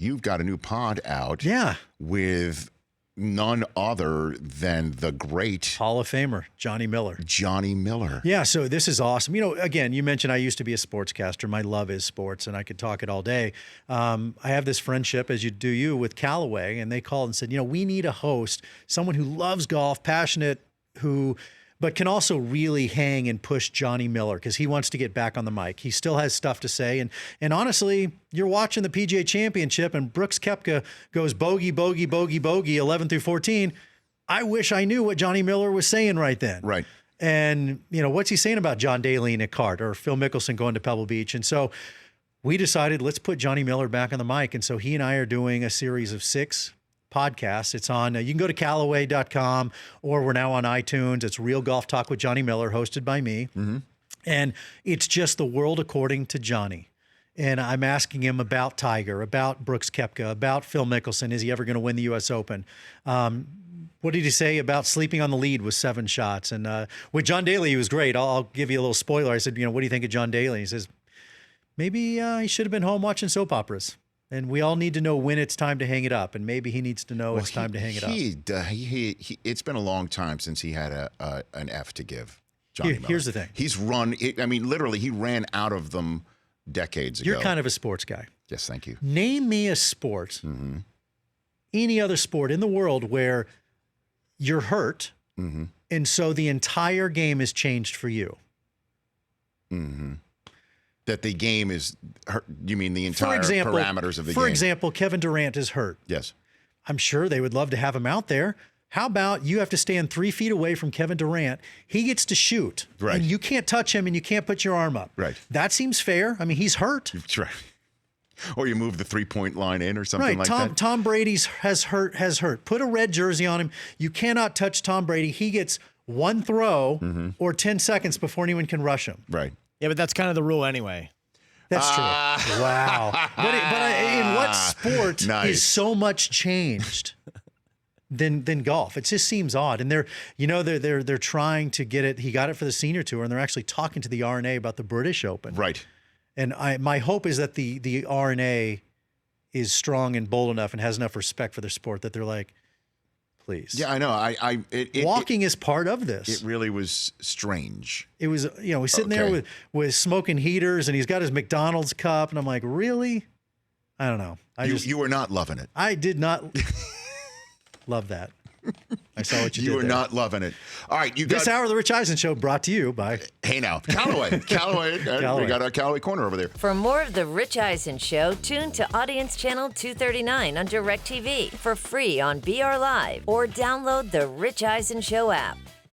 you've got a new pod out. Yeah. With none other than the great Hall of Famer, Johnny Miller. Johnny Miller. Yeah, so this is awesome. You know, again, you mentioned I used to be a sportscaster. My love is sports, and I could talk it all day. I have this friendship, as you do with Callaway, and they called and said, you know, we need a host, someone who loves golf, passionate, but can also really hang and push Johnny Miller because he wants to get back on the mic. He still has stuff to say. And honestly, you're watching the PGA Championship and Brooks Koepka goes bogey, bogey, bogey, bogey, 11 through 14. I wish I knew what Johnny Miller was saying right then. Right. And, you know, what's he saying about John Daly and Nick Hart or Phil Mickelson going to Pebble Beach? And so we decided, let's put Johnny Miller back on the mic. And so he and I are doing a series of 6 podcast. It's on, you can go to Callaway.com or we're now on iTunes. It's Real Golf Talk with Johnny Miller, hosted by me. Mm-hmm. And it's just the world according to Johnny. And I'm asking him about Tiger, about Brooks Koepka, about Phil Mickelson. Is he ever going to win the U.S. Open? What did he say about sleeping on the lead with 7 shots? And with John Daly, he was great. I'll give you a little spoiler. I said, you know, what do you think of John Daly? He says, maybe he should have been home watching soap operas. And we all need to know when it's time to hang it up. And maybe he needs to know it's time to hang it up. It's been a long time since he had an F to give, Johnny Miller. Here's the thing. He's run, literally, he ran out of them decades ago. You're kind of a sports guy. Yes, thank you. Name me a sport, any other sport in the world where you're hurt, and so the entire game is changed for you. Mm-hmm. That the game is, you mean the entire parameters of the game? For example, Kevin Durant is hurt. Yes. I'm sure they would love to have him out there. How about you have to stand 3 feet away from Kevin Durant? He gets to shoot. Right. And you can't touch him and you can't put your arm up. Right. That seems fair. I mean, he's hurt. That's right. Or you move the 3-point line in or something like that. Tom Brady's has hurt. Put a red jersey on him. You cannot touch Tom Brady. He gets 1 throw or 10 seconds before anyone can rush him. Right. Yeah, but that's kind of the rule anyway. That's true. Wow. But in what sport is so much changed than golf? It just seems odd. And they're trying to get it. He got it for the senior tour, and they're actually talking to the R&A about the British Open. Right. And my hope is that the R&A is strong and bold enough and has enough respect for their sport that they're like, please. Yeah, I know. Walking is part of this. It really was strange. It was, he's sitting there with smoking heaters and he's got his McDonald's cup. And I'm like, really? I don't know. You were not loving it. I did not love that. I saw what you did. You were not loving it. All right. This hour of the Rich Eisen Show brought to you by... Hey now, Callaway. Callaway. We got our Callaway corner over there. For more of the Rich Eisen Show, tune to Audience Channel 239 on DirecTV for free on BR Live or download the Rich Eisen Show app.